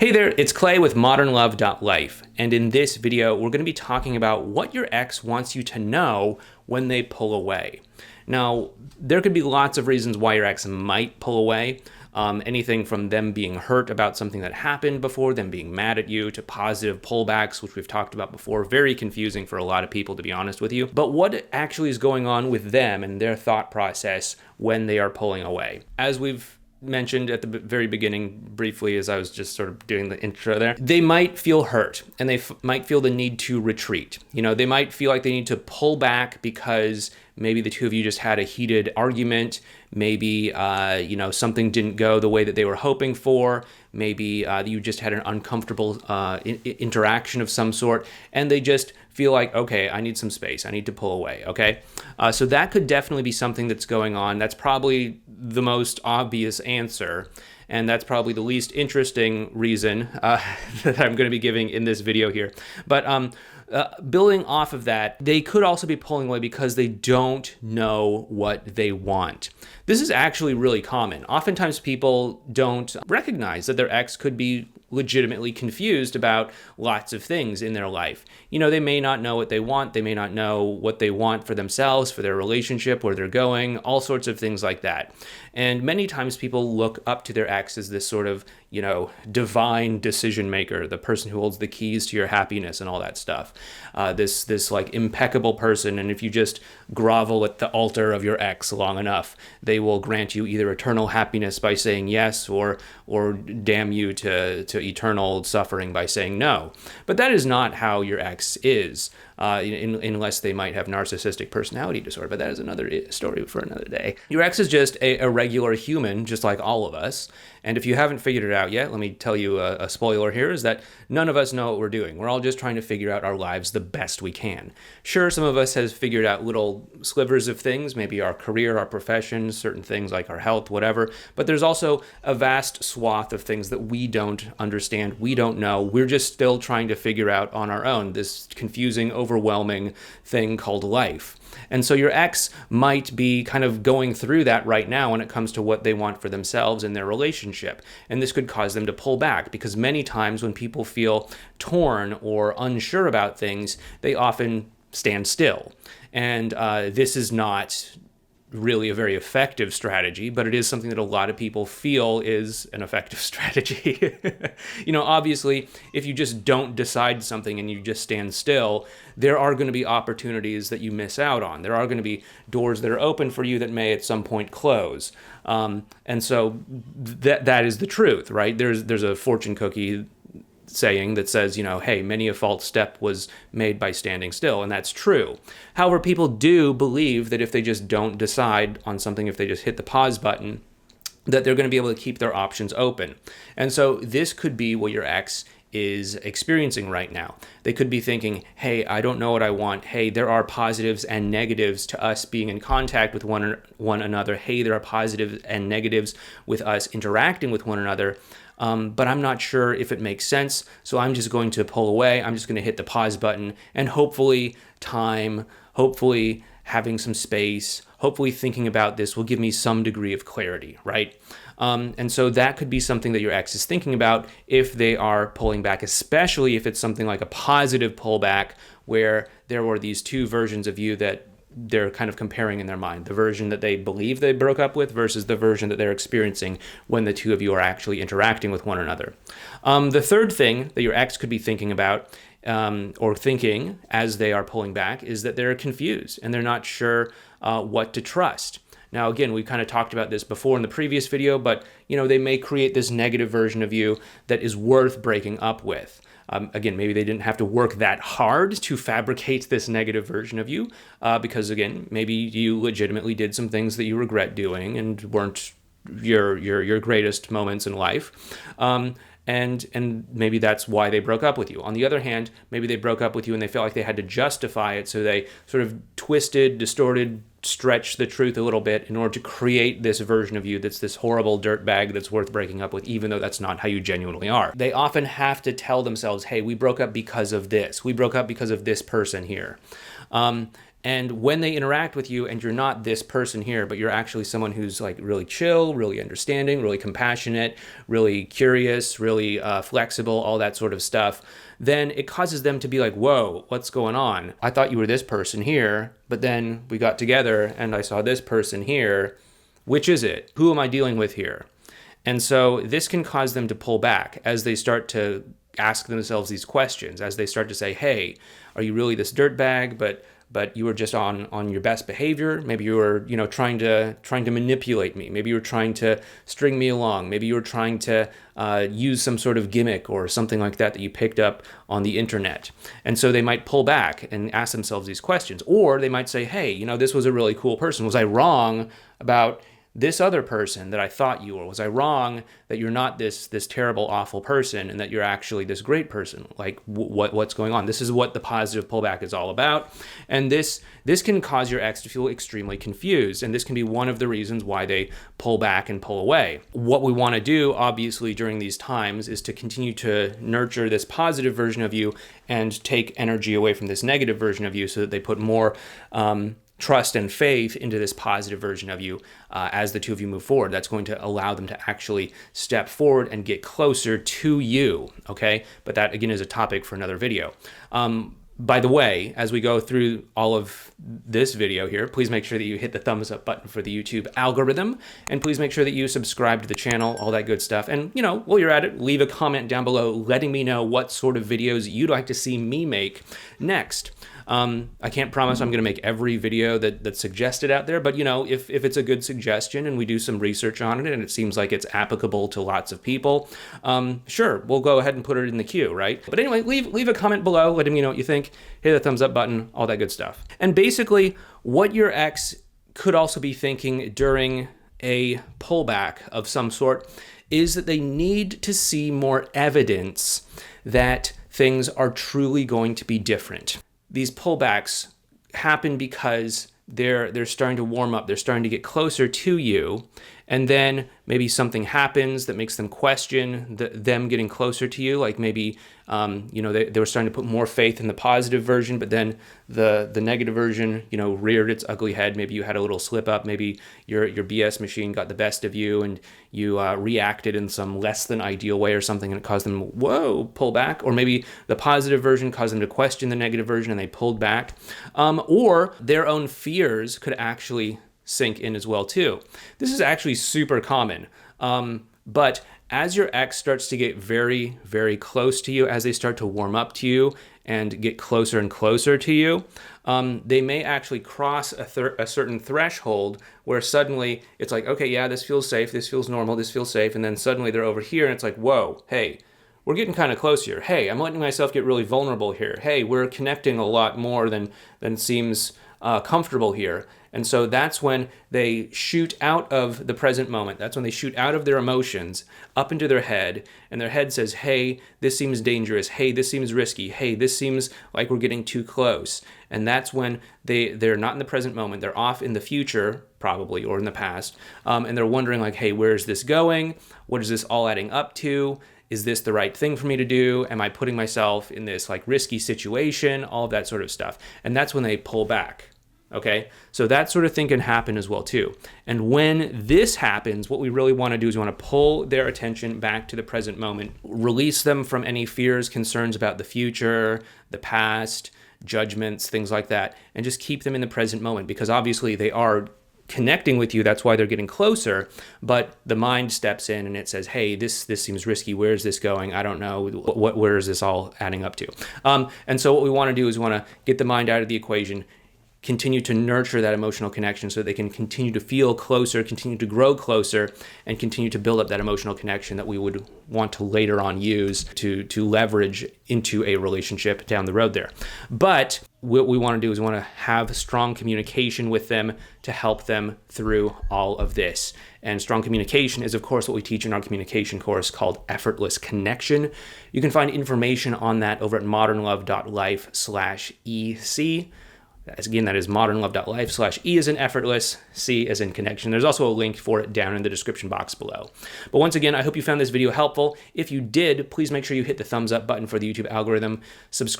Hey there, it's Clay with modernlove.life, and in this video, we're going to be talking about what your ex wants you to know when they pull away. Now, there could be lots of reasons why your ex might pull away. Anything from them being hurt about something that happened before, them being mad at you, to positive pullbacks, which we've talked about before. Very confusing for a lot of people, to be honest with you. But what actually is going on with them and their thought process when they are pulling away? As we've mentioned at the very beginning briefly, as I was just sort of doing the intro there, they might feel hurt and they might feel the need to retreat. They might feel like they need to pull back because maybe the two of you just had a heated argument. Maybe, something didn't go the way that they were hoping for. Maybe you just had an uncomfortable interaction of some sort, and they just feel like, okay, I need some space. I need to pull away, okay? So that could definitely be something that's going on. That's probably the most obvious answer, and that's probably the least interesting reason that I'm going to be giving in this video here. But building off of that, they could also be pulling away because they don't know what they want. This is actually really common. Oftentimes people don't recognize that their ex could be legitimately confused about lots of things in their life. They may not know what they want. They may not know what they want for themselves, for their relationship, where they're going, all sorts of things like that. And many times people look up to their ex as this sort of, divine decision maker, the person who holds the keys to your happiness and all that stuff. This like impeccable person. And if you just grovel at the altar of your ex long enough, they will grant you either eternal happiness by saying yes, or damn you to eternal suffering by saying no. But that is not how your ex is, unless they might have narcissistic personality disorder. But that is another story for another day. Your ex is just a regular human, just like all of us. And if you haven't figured it out yet, let me tell you a spoiler here, is that none of us know what we're doing. We're all just trying to figure out our lives the best we can. Sure, some of us has figured out little slivers of things, maybe our career, our profession, certain things like our health, whatever. But there's also a vast swath of things that we don't understand, we don't know. We're just still trying to figure out on our own, this confusing, overwhelming thing called life. And so your ex might be kind of going through that right now when it comes to what they want for themselves in their relationship. And this could cause them to pull back, because many times when people feel torn or unsure about things, they often stand still. And this is not really a very effective strategy, but it is something that a lot of people feel is an effective strategy. Obviously, if you just don't decide something and you just stand still, there are going to be opportunities that you miss out on. There are going to be doors that are open for you that may at some point close. And so that is the truth, right? There's a fortune cookie saying that says, hey, many a false step was made by standing still, and that's true. However, people do believe that if they just don't decide on something, if they just hit the pause button, that they're going to be able to keep their options open. And so this could be what your ex is experiencing right now. They could be thinking, hey, I don't know what I want. Hey, there are positives and negatives to us being in contact with one another. Hey, there are positives and negatives with us interacting with one another. But I'm not sure if it makes sense, so I'm just going to pull away. I'm just going to hit the pause button, and hopefully having some space, hopefully thinking about this will give me some degree of clarity, right? And so that could be something that your ex is thinking about if they are pulling back, especially if it's something like a positive pullback where there were these two versions of you that they're kind of comparing in their mind, the version that they believe they broke up with versus the version that they're experiencing when the two of you are actually interacting with one another. The third thing that your ex could be thinking about or thinking as they are pulling back is that they're confused and they're not sure what to trust. Now, again, we kind of talked about this before in the previous video, but they may create this negative version of you that is worth breaking up with. Again, maybe they didn't have to work that hard to fabricate this negative version of you, because again, maybe you legitimately did some things that you regret doing and weren't your greatest moments in life. And maybe that's why they broke up with you. On the other hand, maybe they broke up with you and they felt like they had to justify it, so they sort of twisted, distorted, stretched the truth a little bit in order to create this version of you that's this horrible dirtbag that's worth breaking up with, even though that's not how you genuinely are. They often have to tell themselves, hey, we broke up because of this. We broke up because of this person here. And when they interact with you and you're not this person here, but you're actually someone who's like really chill, really understanding, really compassionate, really curious, really flexible, all that sort of stuff, then it causes them to be like, whoa, what's going on? I thought you were this person here, but then we got together and I saw this person here. Which is it? Who am I dealing with here? And so this can cause them to pull back as they start to ask themselves these questions, as they start to say, hey, are you really this dirtbag? But you were just on your best behavior. Maybe you were, trying to manipulate me. Maybe you were trying to string me along. Maybe you were trying to use some sort of gimmick or something like that you picked up on the internet. And so they might pull back and ask themselves these questions. Or they might say, hey, this was a really cool person. Was I wrong about this other person that I thought you were? Was I wrong that you're not this terrible, awful person and that you're actually this great person? Like what's going on? This is what the positive pullback is all about. And this can cause your ex to feel extremely confused. And this can be one of the reasons why they pull back and pull away. What we want to do, obviously, during these times is to continue to nurture this positive version of you and take energy away from this negative version of you so that they put more trust and faith into this positive version of you as the two of you move forward. That's going to allow them to actually step forward and get closer to you, okay? But that, again, is a topic for another video. By the way, as we go through all of this video here, please make sure that you hit the thumbs up button for the YouTube algorithm, and please make sure that you subscribe to the channel, all that good stuff. And, while you're at it, leave a comment down below letting me know what sort of videos you'd like to see me make next. I can't promise I'm going to make every video that's suggested out there, but if it's a good suggestion and we do some research on it and it seems like it's applicable to lots of people, sure, we'll go ahead and put it in the queue, right? But anyway, leave a comment below, letting me know what you think, hit the thumbs up button, all that good stuff. And basically, what your ex could also be thinking during a pullback of some sort is that they need to see more evidence that things are truly going to be different. These pullbacks happen because they're starting to warm up. They're starting to get closer to you. And then maybe something happens that makes them question them getting closer to you. Like maybe, they were starting to put more faith in the positive version, but then the negative version, reared its ugly head. Maybe you had a little slip up. Maybe your BS machine got the best of you and you reacted in some less than ideal way or something, and it caused them, pull back. Or maybe the positive version caused them to question the negative version and they pulled back. Or their own fears could actually sink in as well too. This is actually super common. But as your ex starts to get very, very close to you, as they start to warm up to you and get closer and closer to you, they may actually cross a certain threshold where suddenly it's like, okay, yeah, this feels safe, this feels normal, this feels safe. And then suddenly they're over here and it's like, whoa, hey, we're getting kind of close here. Hey, I'm letting myself get really vulnerable here. Hey, we're connecting a lot more than seems comfortable here. And so that's when they shoot out of the present moment. That's when they shoot out of their emotions up into their head. And their head says, hey, this seems dangerous. Hey, this seems risky. Hey, this seems like we're getting too close. And that's when they're not in the present moment. They're off in the future, probably, or in the past. And they're wondering like, hey, where is this going? What is this all adding up to? Is this the right thing for me to do? Am I putting myself in this like risky situation? All of that sort of stuff. And that's when they pull back. Okay, so that sort of thing can happen as well too. And when this happens, what we really want to do is we want to pull their attention back to the present moment, release them from any fears, concerns about the future, the past, judgments, things like that, and just keep them in the present moment, because obviously they are connecting with you. That's why they're getting closer. But the mind steps in and it says, hey, this seems risky. Where is this going? I don't know. Where is this all adding up to? And so what we want to do is we want to get the mind out of the equation, continue to nurture that emotional connection so they can continue to feel closer, continue to grow closer, and continue to build up that emotional connection that we would want to later on use to leverage into a relationship down the road there. But what we want to do is we want to have strong communication with them to help them through all of this. And strong communication is, of course, what we teach in our communication course called Effortless Connection. You can find information on that over at modernlove.life/EC. Again, that is modernlove.life/E as in effortless, C as in connection. There's also a link for it down in the description box below. But once again, I hope you found this video helpful. If you did, please make sure you hit the thumbs up button for the YouTube algorithm. Subscribe